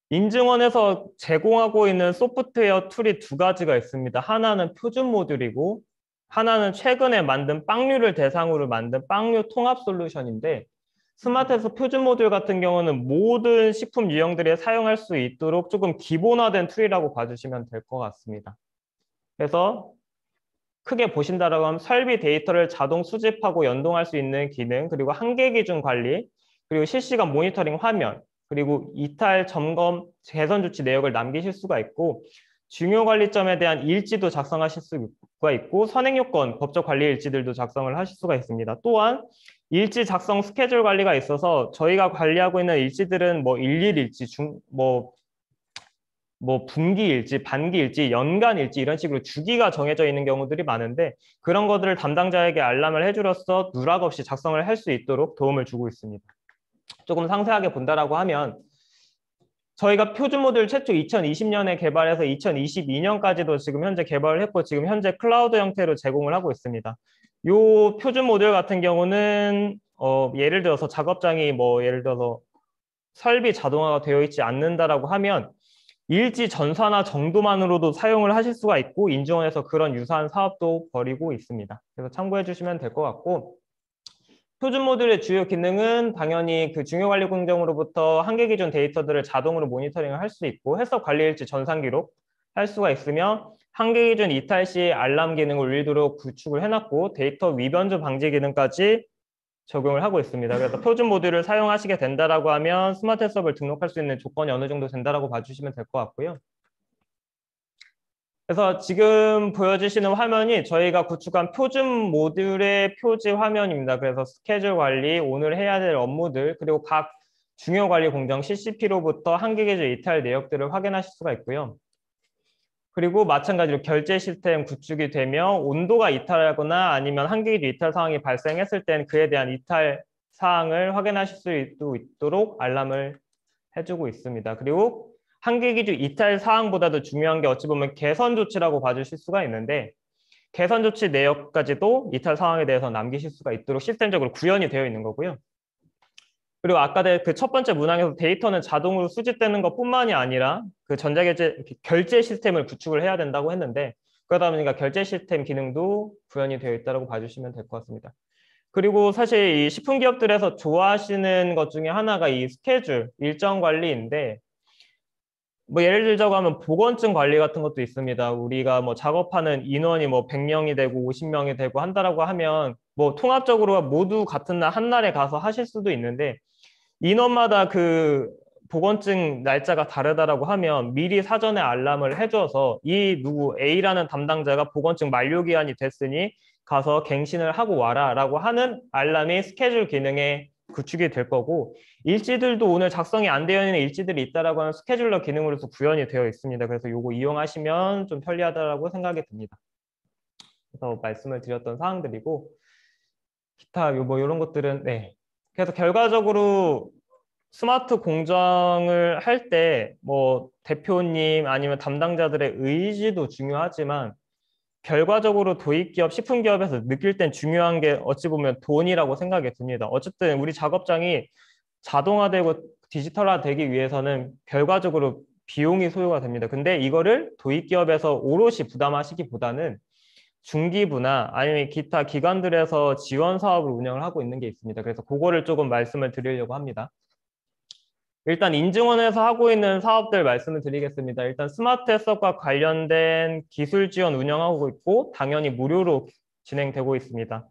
인증원에서 제공하고 있는 소프트웨어 툴이 2가지가 있습니다. 하나는 표준 모듈이고 하나는 최근에 만든 빵류를 대상으로 만든 빵류 통합 솔루션인데, 스마트에서 표준 모듈 같은 경우는 모든 식품 유형들이 사용할 수 있도록 조금 기본화된 툴이라고 봐주시면 될 것 같습니다. 그래서 크게 보신다라고 하면 설비 데이터를 자동 수집하고 연동할 수 있는 기능, 그리고 한계 기준 관리, 그리고 실시간 모니터링 화면, 그리고 이탈, 점검, 개선 조치 내역을 남기실 수가 있고, 중요 관리점에 대한 일지도 작성하실 수가 있고, 선행 요건, 법적 관리 일지들도 작성을 하실 수가 있습니다. 또한 일지 작성 스케줄 관리가 있어서 저희가 관리하고 있는 일지들은 뭐 일일 일지, 뭐 분기 일지, 반기 일지, 연간 일지 이런 식으로 주기가 정해져 있는 경우들이 많은데, 그런 것들을 담당자에게 알람을 해주로써 누락 없이 작성을 할 수 있도록 도움을 주고 있습니다. 조금 상세하게 본다라고 하면 저희가 표준 모듈 최초 2020년에 개발해서 2022년까지도 지금 현재 개발을 했고 지금 현재 클라우드 형태로 제공을 하고 있습니다. 이 표준 모듈 같은 경우는 예를 들어서 작업장이 뭐 예를 들어서 설비 자동화가 되어 있지 않는다라고 하면 일지 전산화 정도만으로도 사용을 하실 수가 있고, 인증원에서 그런 유사한 사업도 벌이고 있습니다. 그래서 참고해 주시면 될 것 같고, 표준 모듈의 주요 기능은 당연히 그 중요관리 공정으로부터 한계 기준 데이터들을 자동으로 모니터링을 할 수 있고, 해석 관리 일지 전산 기록 할 수가 있으며, 한계 기준 이탈 시 알람 기능을 울리도록 구축을 해놨고, 데이터 위변조 방지 기능까지 적용을 하고 있습니다. 그래서 표준 모듈을 사용하시게 된다라고 하면 스마트 해썹을 등록할 수 있는 조건이 어느 정도 된다라고 봐주시면 될 것 같고요. 그래서 지금 보여주시는 화면이 저희가 구축한 표준 모듈의 표지 화면입니다. 그래서 스케줄 관리, 오늘 해야 될 업무들, 그리고 각 중요 관리 공정 CCP로부터 한계 기준 이탈 내역들을 확인하실 수가 있고요. 그리고 마찬가지로 결제 시스템 구축이 되며 온도가 이탈하거나 아니면 한계 기준 이탈 상황이 발생했을 때는 그에 대한 이탈 사항을 확인하실 수 있도록 알람을 해주고 있습니다. 그리고 한계 기준 이탈 사항보다도 중요한 게 어찌 보면 개선 조치라고 봐주실 수가 있는데, 개선 조치 내역까지도 이탈 상황에 대해서 남기실 수가 있도록 시스템적으로 구현이 되어 있는 거고요. 그리고 아까 그 첫 번째 문항에서 데이터는 자동으로 수집되는 것뿐만이 아니라 그 결제 시스템을 구축을 해야 된다고 했는데, 그러다 보니까 결제 시스템 기능도 구현이 되어 있다고 봐주시면 될 것 같습니다. 그리고 사실 이 식품 기업들에서 좋아하시는 것 중에 하나가 이 스케줄, 일정 관리인데, 뭐 예를 들자고 하면 보건증 관리 같은 것도 있습니다. 우리가 뭐 작업하는 인원이 뭐 100명이 되고 50명이 되고 한다라고 하면 뭐 통합적으로 모두 같은 날 한 날에 가서 하실 수도 있는데, 인원마다 그 보건증 날짜가 다르다라고 하면 미리 사전에 알람을 해줘서 이 누구 A라는 담당자가 보건증 만료 기한이 됐으니 가서 갱신을 하고 와라라고 하는 알람이 스케줄 기능에 구축이 될 거고, 일지들도 오늘 작성이 안 되어 있는 일지들이 있다라고 하는 스케줄러 기능으로서 구현이 되어 있습니다. 그래서 요거 이용하시면 좀 편리하다라고 생각이 듭니다. 그래서 말씀을 드렸던 사항들이고, 기타 뭐 이런 것들은 그래서 결과적으로 스마트 공정을 할 때 뭐 대표님 아니면 담당자들의 의지도 중요하지만, 결과적으로 도입기업, 식품기업에서 느낄 땐 중요한 게 어찌 보면 돈이라고 생각이 듭니다. 어쨌든 우리 작업장이 자동화되고 디지털화되기 위해서는 결과적으로 비용이 소요가 됩니다. 근데 이거를 도입기업에서 오롯이 부담하시기보다는 중기부나 아니면 기타 기관들에서 지원 사업을 운영을 하고 있는 게 있습니다. 그래서 그거를 조금 말씀을 드리려고 합니다. 일단 인증원에서 하고 있는 사업들 말씀을 드리겠습니다. 일단 스마트 해썹과 관련된 기술 지원 운영하고 있고 당연히 무료로 진행되고 있습니다.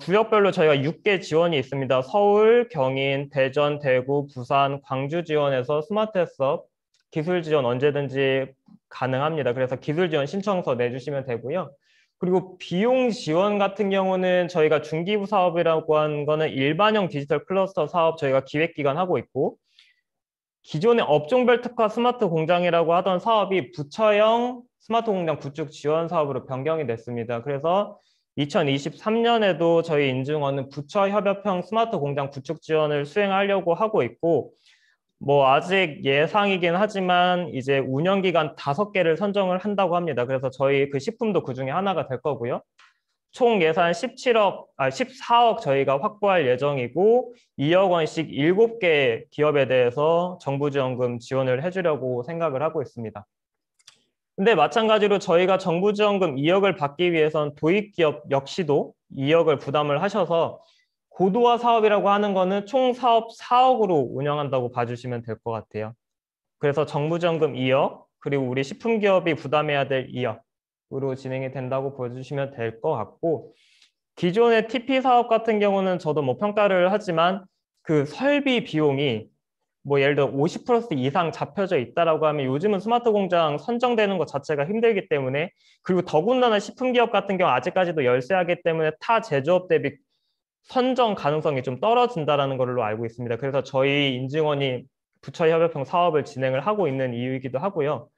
구역별로 저희가 6개 지원이 있습니다. 서울, 경인, 대전, 대구, 부산, 광주 지원에서 스마트 해썹 기술 지원 언제든지 가능합니다. 그래서 기술 지원 신청서 내주시면 되고요. 그리고 비용 지원 같은 경우는 저희가 중기부 사업이라고 한 거는 일반형 디지털 클러스터 사업 저희가 기획기관 하고 있고, 기존의 업종별 특화 스마트 공장이라고 하던 사업이 부처형 스마트 공장 구축 지원 사업으로 변경이 됐습니다. 그래서 2023년에도 저희 인증원은 부처 협업형 스마트 공장 구축 지원을 수행하려고 하고 있고, 뭐 아직 예상이긴 하지만 이제 운영 기간 5개를 선정을 한다고 합니다. 그래서 저희 그 식품도 그 중에 하나가 될 거고요. 총 예산 14억 저희가 확보할 예정이고 2억 원씩 7개 기업에 대해서 정부 지원금 지원을 해주려고 생각을 하고 있습니다. 근데 마찬가지로 저희가 정부 지원금 2억을 받기 위해선 도입 기업 역시도 2억을 부담을 하셔서 고도화 사업이라고 하는 거는 총 사업 4억으로 운영한다고 봐주시면 될 것 같아요. 그래서 정부 지원금 2억, 그리고 우리 식품기업이 부담해야 될 2억으로 진행이 된다고 보여주시면 될 것 같고, 기존의 TP 사업 같은 경우는 저도 뭐 평가를 하지만 그 설비 비용이 뭐 예를 들어 50% 이상 잡혀져 있다라고 하면 요즘은 스마트 공장 선정되는 것 자체가 힘들기 때문에, 그리고 더군다나 식품기업 같은 경우 아직까지도 열세하기 때문에 타 제조업 대비 선정 가능성이 좀 떨어진다라는 걸로 알고 있습니다. 그래서 저희 인증원이 부처 협업형 사업을 진행을 하고 있는 이유이기도 하고요.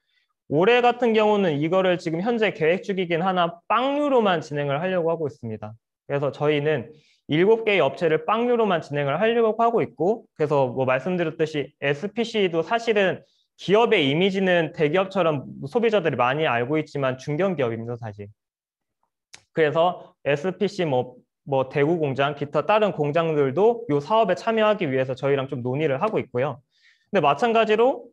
올해 같은 경우는 이거를 지금 현재 계획 중이긴 하나 빵류로만 진행을 하려고 하고 있습니다. 그래서 저희는 7개의 업체를 빵류로만 진행을 하려고 하고 있고, 그래서 뭐 말씀드렸듯이 SPC도 사실은 기업의 이미지는 대기업처럼 소비자들이 많이 알고 있지만 중견기업입니다, 사실. 그래서 SPC 뭐 대구 공장, 기타 다른 공장들도 이 사업에 참여하기 위해서 저희랑 좀 논의를 하고 있고요. 근데 마찬가지로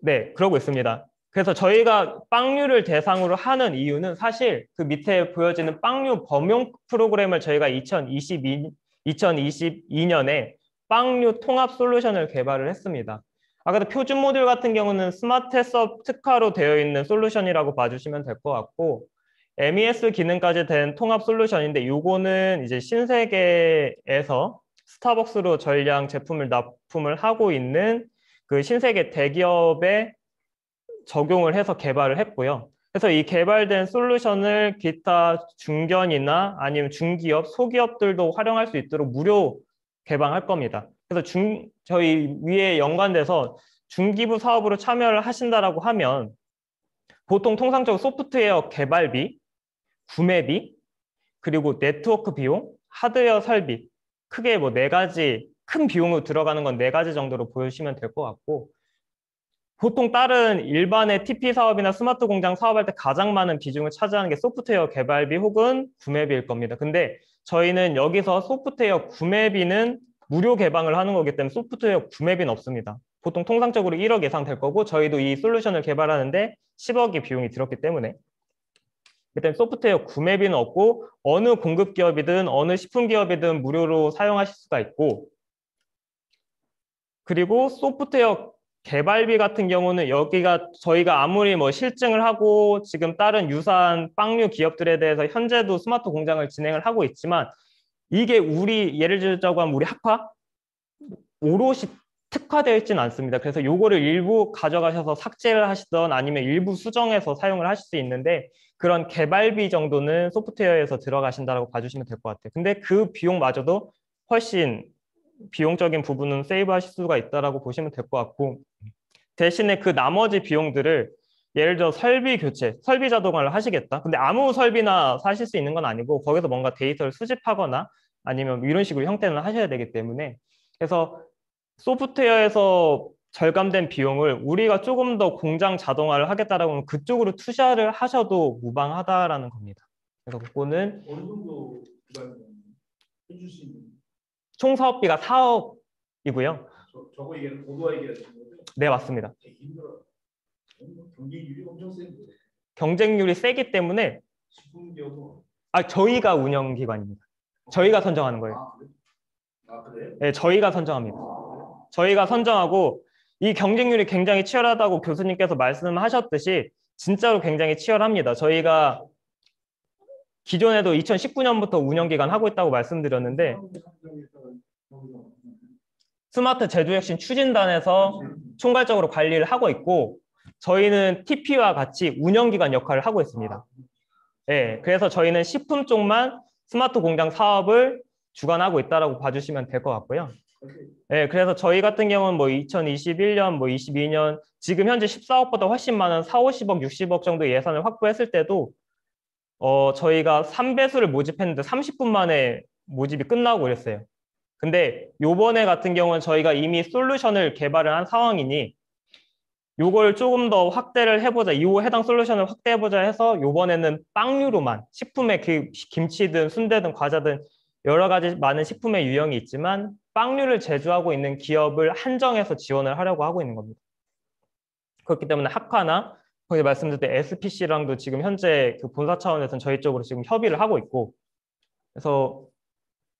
네, 그러고 있습니다. 그래서 저희가 빵류를 대상으로 하는 이유는 사실 그 밑에 보여지는 빵류 범용 프로그램을 저희가 2022년에 빵류 통합 솔루션을 개발을 했습니다. 아까 표준 모듈 같은 경우는 스마트 섭 특화로 되어 있는 솔루션이라고 봐주시면 될 것 같고, MES 기능까지 된 통합 솔루션인데 요거는 이제 신세계에서 스타벅스로 전량 제품을 납품을 하고 있는 그 신세계 대기업에 적용을 해서 개발을 했고요. 그래서 이 개발된 솔루션을 기타 중견이나 아니면 중기업, 소기업들도 활용할 수 있도록 무료 개방할 겁니다. 그래서 저희 위에 연관돼서 중기부 사업으로 참여를 하신다라고 하면 보통 통상적으로 소프트웨어 개발비, 구매비, 그리고 네트워크 비용, 하드웨어 설비, 크게 뭐 4가지 큰 비용으로 들어가는 건 4가지 정도로 보시면 될 것 같고, 보통 다른 일반의 TP 사업이나 스마트 공장 사업할 때 가장 많은 비중을 차지하는 게 소프트웨어 개발비 혹은 구매비일 겁니다. 근데 저희는 여기서 소프트웨어 구매비는 무료 개방을 하는 거기 때문에 소프트웨어 구매비는 없습니다. 보통 통상적으로 1억 예상 될 거고, 저희도 이 솔루션을 개발하는데 10억의 비용이 들었기 때문에 일단 소프트웨어 구매비는 없고 어느 공급 기업이든 어느 식품 기업이든 무료로 사용하실 수가 있고, 그리고 소프트웨어 개발비 같은 경우는 여기가 저희가 아무리 뭐 실증을 하고 지금 다른 유사한 빵류 기업들에 대해서 현재도 스마트 공장을 진행을 하고 있지만, 이게 우리 예를 들자고 하면 우리 학파 오롯이 특화되어 있지는 않습니다. 그래서 요거를 일부 가져가셔서 삭제를 하시던 아니면 일부 수정해서 사용을 하실 수 있는데, 그런 개발비 정도는 소프트웨어에서 들어가신다고 봐주시면 될 것 같아요. 근데 그 비용마저도 훨씬 비용적인 부분은 세이브하실 수가 있다라고 보시면 될 것 같고, 대신에 그 나머지 비용들을 예를 들어 설비 교체, 설비 자동화를 하시겠다. 근데 아무 설비나 사실 수 있는 건 아니고 거기서 뭔가 데이터를 수집하거나 아니면 이런 식으로 형태는 하셔야 되기 때문에, 그래서 소프트웨어에서 절감된 비용을 우리가 조금 더 공장 자동화를 하겠다라고 하면 그쪽으로 투자를 하셔도 무방하다라는 겁니다. 그래서 그거는 어느 정도 해줄 수 있는 총 사업비가 4억이고요. 저거 얘기하는 고도화 얘기하는 거죠? 네, 맞습니다. 되게 힘들어요. 경쟁률이 엄청 센데. 경쟁률이 세기 때문에 식품 기업은 저희가 운영기관입니다. 저희가 선정하는 거예요. 그래요? 네, 저희가 선정합니다. 저희가 선정하고, 이 경쟁률이 굉장히 치열하다고 교수님께서 말씀하셨듯이 진짜로 굉장히 치열합니다. 저희가 기존에도 2019년부터 운영기간 하고 있다고 말씀드렸는데, 스마트 제조혁신 추진단에서 총괄적으로 관리를 하고 있고, 저희는 TP와 같이 운영기관 역할을 하고 있습니다. 예, 그래서 저희는 식품 쪽만 스마트 공장 사업을 주관하고 있다라고 봐주시면 될 것 같고요. 예, 그래서 저희 같은 경우는 뭐 2021년, 뭐 22년 지금 현재 14억보다 훨씬 많은 4, 50억, 60억 정도 예산을 확보했을 때도 저희가 3배수를 모집했는데 30분 만에 모집이 끝나고 그랬어요. 근데 요번에 같은 경우는 저희가 이미 솔루션을 개발을 한 상황이니 요걸 조금 더 확대를 해보자, 이 해당 솔루션을 확대해보자 해서 요번에는 빵류로만 식품에 그 김치든 순대든 과자든 여러 가지 많은 식품의 유형이 있지만 빵류를 제조하고 있는 기업을 한정해서 지원을 하려고 하고 있는 겁니다. 그렇기 때문에 하카나 거기 말씀드렸던 SPC랑도 지금 현재 그 본사 차원에서는 저희 쪽으로 지금 협의를 하고 있고 그래서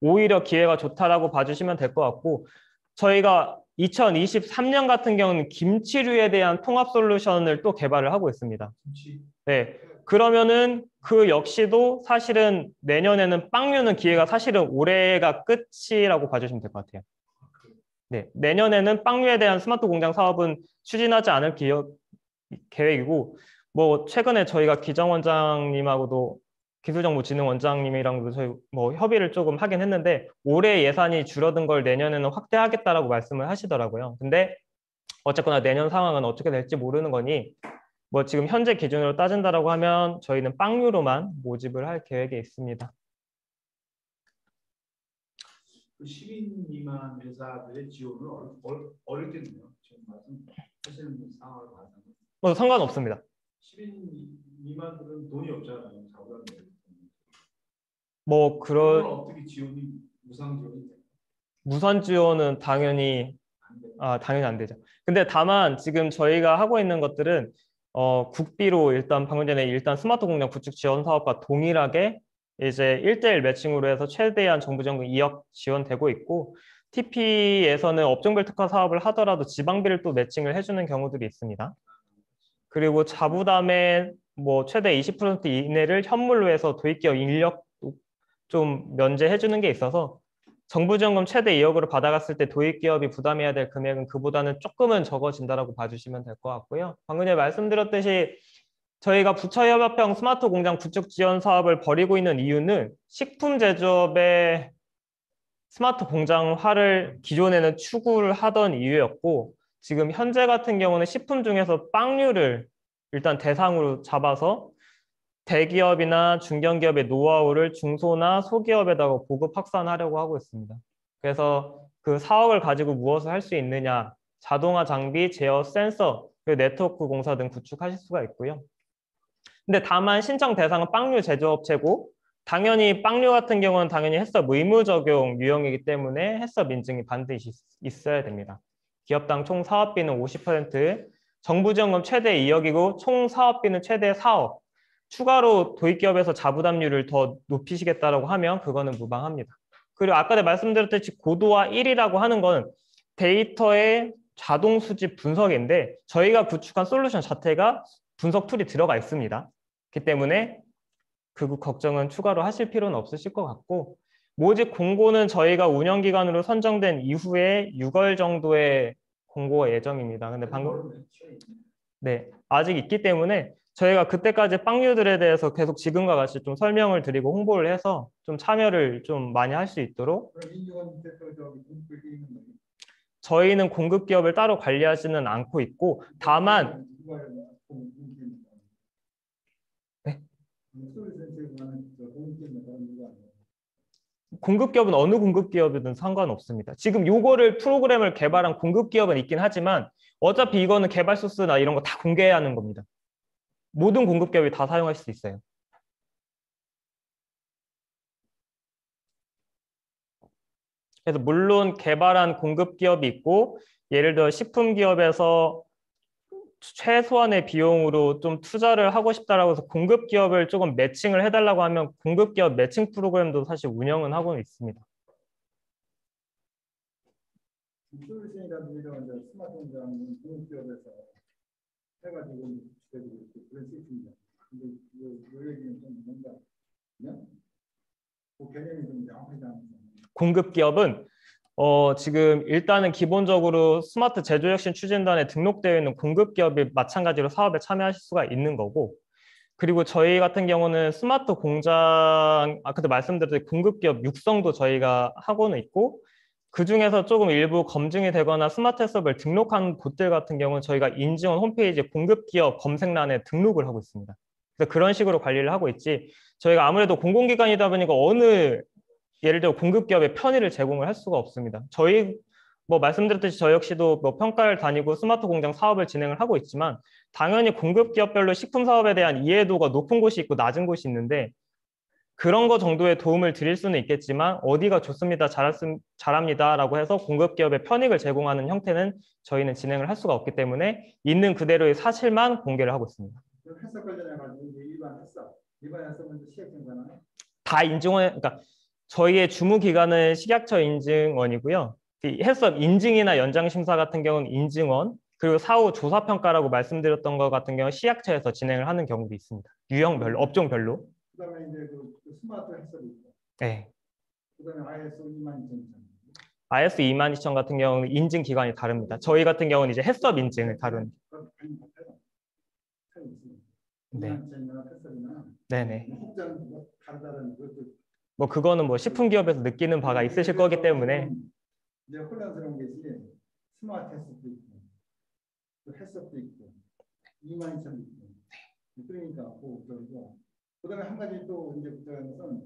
오히려 기회가 좋다라고 봐주시면 될 것 같고 저희가 2023년 같은 경우는 김치류에 대한 통합 솔루션을 또 개발을 하고 있습니다. 네, 그러면은 그 역시도 사실은 내년에는 빵류는 기회가 사실은 올해가 끝이라고 봐주시면 될 것 같아요. 네, 내년에는 빵류에 대한 스마트 공장 사업은 추진하지 않을 계획이고 뭐 최근에 저희가 기정원장님하고도 기술정보진흥원장님이랑도 저희 뭐 협의를 조금 하긴 했는데 올해 예산이 줄어든 걸 내년에는 확대하겠다라고 말씀을 하시더라고요. 근데 어쨌거나 내년 상황은 어떻게 될지 모르는 거니 뭐 지금 현재 기준으로 따진다라고 하면 저희는 빵류로만 모집을 할 계획에 있습니다. 그 시민 미만 회사들의 지원을 어렵겠네요. 지금 말씀하시는 상황을 봐서는. 뭐 상관없습니다. 시민 미만들은 돈이 없잖아요. 자부담이. 뭐 그걸 어떻게 지원이 무상 지원이 돼요? 무선 지원은 당연히 당연히 안 되죠. 근데 다만 지금 저희가 하고 있는 것들은 국비로 일단 방금 전에 일단 스마트 공장 구축 지원 사업과 동일하게 이제 1:1 매칭으로 해서 최대한 정부 지원금 2억 지원되고 있고 TP에서는 업종별 특화 사업을 하더라도 지방비를 또 매칭을 해주는 경우들이 있습니다. 그리고 자부담의 뭐 최대 20% 이내를 현물로 해서 도입기업 인력 좀 면제해주는 게 있어서 정부 지원금 최대 2억으로 받아갔을 때 도입기업이 부담해야 될 금액은 그보다는 조금은 적어진다라고 봐주시면 될 것 같고요. 방금 전에 말씀드렸듯이 저희가 부처협약형 스마트 공장 구축 지원 사업을 벌이고 있는 이유는 식품 제조업의 스마트 공장화를 기존에는 추구를 하던 이유였고 지금 현재 같은 경우는 식품 중에서 빵류를 일단 대상으로 잡아서 대기업이나 중견기업의 노하우를 중소나 소기업에다가 보급 확산하려고 하고 있습니다. 그래서 그 사업을 가지고 무엇을 할 수 있느냐, 자동화 장비, 제어 센서, 그리고 네트워크 공사 등 구축하실 수가 있고요. 근데 다만 신청 대상은 빵류 제조업체고 당연히 빵류 같은 경우는 당연히 해썹 의무 적용 유형이기 때문에 해썹 인증이 반드시 있어야 됩니다. 기업당 총 사업비는 50%, 정부 지원금 최대 2억이고 총 사업비는 최대 4억. 추가로 도입기업에서 자부담률을 더 높이시겠다라고 하면 그거는 무방합니다. 그리고 아까 말씀드렸듯이 고도화 1이라고 하는 건 데이터의 자동 수집 분석인데 저희가 구축한 솔루션 자체가 분석 툴이 들어가 있습니다. 그렇기 때문에 그 걱정은 추가로 하실 필요는 없으실 것 같고 모집 공고는 저희가 운영기간으로 선정된 이후에 6월 정도에 공고가 예정입니다. 근데 방금 아직 있기 때문에 저희가 그때까지 빵류들에 대해서 계속 지금과 같이 좀 설명을 드리고 홍보를 해서 좀 참여를 좀 많이 할 수 있도록 저희는 공급 기업을 따로 관리하지는 않고 있고 다만 공급기업은 어느 공급기업이든 상관없습니다. 지금 요거를 프로그램을 개발한 공급기업은 있긴 하지만 어차피 이거는 개발 소스나 이런 거 다 공개해야 하는 겁니다. 모든 공급기업이 다 사용할 수 있어요. 그래서 물론 개발한 공급기업이 있고 예를 들어 식품기업에서 최소한의 비용으로 좀 투자를 하고 싶다라고 해서 공급기업을 조금 매칭을 해달라고 하면 공급기업 매칭 프로그램도 사실 운영은 하고 있습니다. 솔루션이라든지 스마트 공장 공급기업에서 해가지고 그런 시스템이죠. 근데 이 얘기는 좀 뭔가 그냥 그 개념이 좀 명확하지 않습니다. 공급기업은 지금 일단은 기본적으로 스마트 제조혁신 추진단에 등록되어 있는 공급기업이 마찬가지로 사업에 참여하실 수가 있는 거고 그리고 저희 같은 경우는 스마트 공장, 아까도 말씀드렸듯이 공급기업 육성도 저희가 하고는 있고, 그중에서 조금 일부 검증이 되거나 스마트 해썹을 등록한 곳들 같은 경우는 저희가 인증원 홈페이지 공급기업 검색란에 등록을 하고 있습니다. 그래서 그런 식으로 관리를 하고 있지, 저희가 아무래도 공공기관이다 보니까 어느 예를 들어 공급기업의 편의를 제공을 할 수가 없습니다. 저희 뭐 말씀드렸듯이 저 역시도 뭐 평가를 다니고 스마트 공장 사업을 진행을 하고 있지만 당연히 공급기업별로 식품 사업에 대한 이해도가 높은 곳이 있고 낮은 곳이 있는데 그런 거 정도의 도움을 드릴 수는 있겠지만 어디가 좋습니다, 잘합니다라고 해서 공급기업의 편익을 제공하는 형태는 저희는 진행을 할 수가 없기 때문에 있는 그대로의 사실만 공개를 하고 있습니다. 해석 관련해 가지고 일반 해석은 시행정가나요? 다 인증원, 그러니까 저희의 주무 기관은 식약처 인증원이고요. 해썹 인증이나 연장 심사 같은 경우는 인증원, 그리고 사후 조사 평가라고 말씀드렸던 것 같은 경우 시약처에서 진행을 하는 경우도 있습니다. 유형별로, 업종별로. 그다음에 이제 그 스마트 해석이 있고, 네. 그다음에 ISO 22000. IS 22000 같은 경우는 인증 기관이 다릅니다. 저희 같은 경우는 이제 해썹 인증을 다루는. 네. 네네. 혹자는 뭐 다르다는 것도 뭐 그거는 뭐 식품 기업에서 느끼는 바가 있으실 거기 때문에. 이제 혼란스러운 것이 스마트 해석도 있고, 또 해석도 있고, 22000도 있고. 그러니까 그리고 그다음에 한 가지 또 이제 붙어가는 것은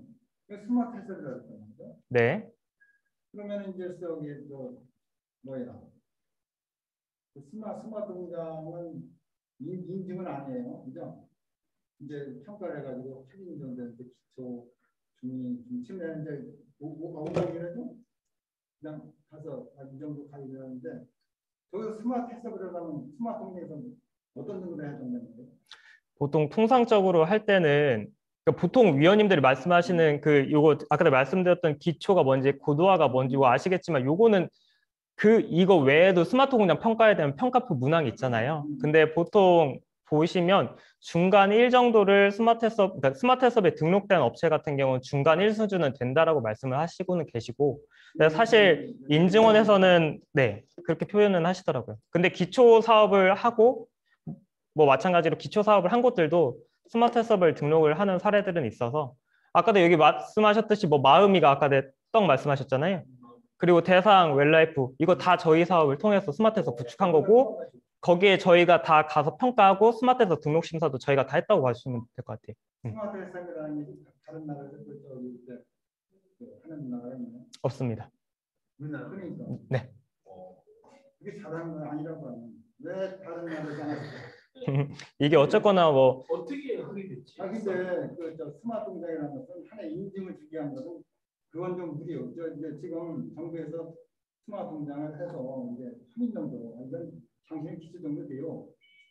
스마트 해석이라고 했잖아요. 네. 그러면 이제 저기 뭐야? 그 스마트 공장은 인증은 아니에요, 그죠? 이제 평가를 해가지고 확인 정도인데 기초 중침에 이제 오공이라도 그냥 가서 이 정도 가야 되는데 저기서 스마트 해석을 하면 스마트 공장에서 어떤 등급을 해야 된다는 거예요? 보통 통상적으로 할 때는 그러니까 보통 위원님들이 말씀하시는 그 요거 아까 말씀드렸던 기초가 뭔지 고도화가 뭔지 아시겠지만 요거는 이거 외에도 스마트 공장 평가에 대한 평가표 문항이 있잖아요. 근데 보통 보시면 중간 1 정도를 그러니까 스마트 해썹에 등록된 업체 같은 경우는 중간 1 수준은 된다라고 말씀을 하시고는 계시고 사실 인증원에서는 네 그렇게 표현은 하시더라고요. 근데 기초 사업을 하고 뭐 마찬가지로 기초 사업을 한 곳들도 스마트 해썹을 등록을 하는 사례들은 있어서 아까도 여기 말씀하셨듯이 뭐 마음이가 아까 떡 말씀하셨잖아요. 그리고 대상, 웰라이프 이거 다 저희 사업을 통해서 스마트에서 구축한 거고 거기에 저희가 다 가서 평가하고 스마트에서 등록 심사도 저희가 다 했다고 봐주시면 될 것 같아요. 스마트 해석이라는 게 다른 나라에서 하는 나라에 있나요? 없습니다. 우리나라 그러니까. 네. 이게 잘하는 건 아니라고 하면 왜 다른 나라에서 안 할까요? 이게 어쨌거나 뭐 어떻게 하게 됐지? 근데 그 스마트 공장이라는 것은 하나의 인증을 주게 한 것은 그건 좀 무리요. 이제 지금 정부에서 스마트 공장을 해서 이제 3인 정도, 이건 당신 기초 정도 돼요.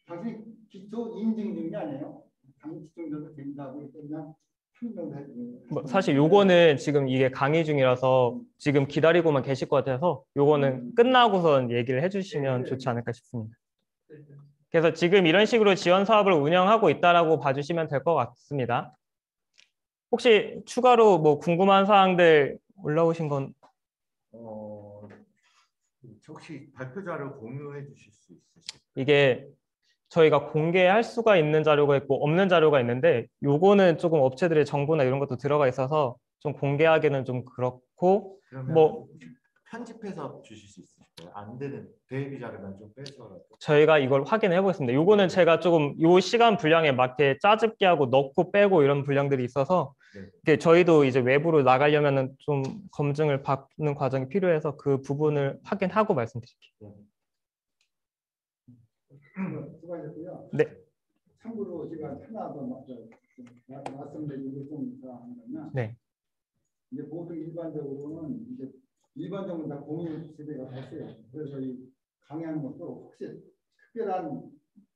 당신 기초 인증 중이 아니에요. 당신 기초 정도 된다고 그냥 3인 정도 해주고. 뭐 사실 요거는 지금 이게 강의 중이라서 지금 기다리고만 계실 것 같아서 요거는 끝나고선 얘기를 해주시면 좋지 않을까 싶습니다. 그래서 지금 이런 식으로 지원 사업을 운영하고 있다라고 봐주시면 될 것 같습니다. 혹시 추가로 뭐 궁금한 사항들 올라오신 건? 혹시 발표 자료 공유해 주실 수 있으실까요? 이게 저희가 공개할 수가 있는 자료가 있고 없는 자료가 있는데 요거는 조금 업체들의 정보나 이런 것도 들어가 있어서 좀 공개하기는 좀 그렇고 뭐 편집해서 주실 수 있으실까요? 안 되는 대비 자료만 좀 빼서라도 저희가 이걸 확인해 보겠습니다. 요거는 제가 조금 요 시간 분량에 맞게 짜집기 하고 넣고 빼고 이런 분량들이 있어서 네. 저희도 이제 외부로 나가려면은 좀 검증을 받는 과정이 필요해서 그 부분을 확인하고 말씀드릴게요. 수고하셨고요. 네. 참고로 제가 하나 더 말씀드린 것좀 하면 네. 이제 보통 일반적으로는 이제 일반적으로 다 공유 세대가 됐어요. 그래서 이 강의하는 것도 혹시 특별한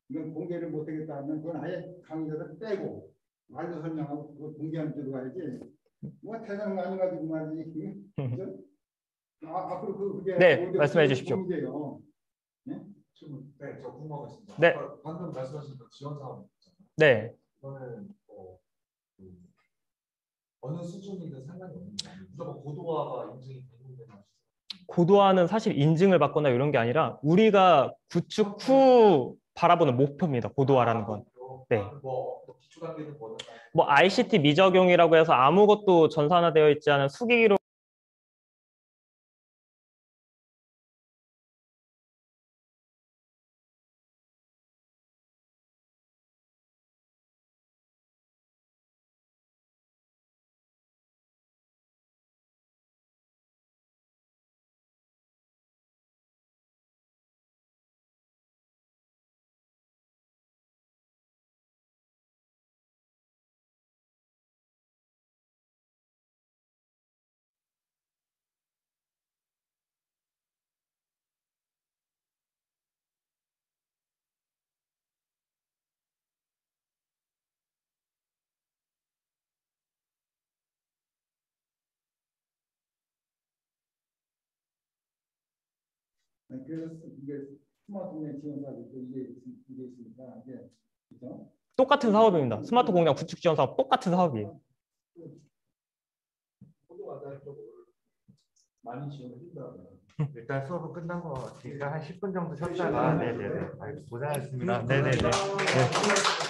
이건 공개를 못하겠다 하면 그건 아예 강의자를 빼고 말로 설명하고 그걸 공개하는 쪽으로 가야지. 뭐 대단한 거 아니가지고 말이지. 앞으로 그게 네, 말씀해 주십시오. 공개요. 네? 네, 저 궁금한 거 있습니다. 네. 방금 말씀하신 그 지원 사업 있잖아요. 네. 저는 어느 수준이든 상관이 없는 게 아니고 무조건 고도화가 인증이 되는 데만 고도화는 사실 인증을 받거나 이런 게 아니라 우리가 구축 후 바라보는 목표입니다. 고도화라는 건. 네. 뭐 기초 단계는 뭐는 뭐 ICT 미적용이라고 해서 아무것도 전산화되어 있지 않은 수기기록 그래서 이게 스마트 공장 지원사도 이게 있으니까 이게 그죠? 똑같은 사업입니다. 스마트 공장 구축 지원 사업 똑같은 사업이에요. 포도가 쪽으로 많이 지원을 해준다고요. 일단 수업은 끝난 거 같으니까 한 10분 정도 쉬었다가 네네네. 고생하셨습니다. 네네네. 네.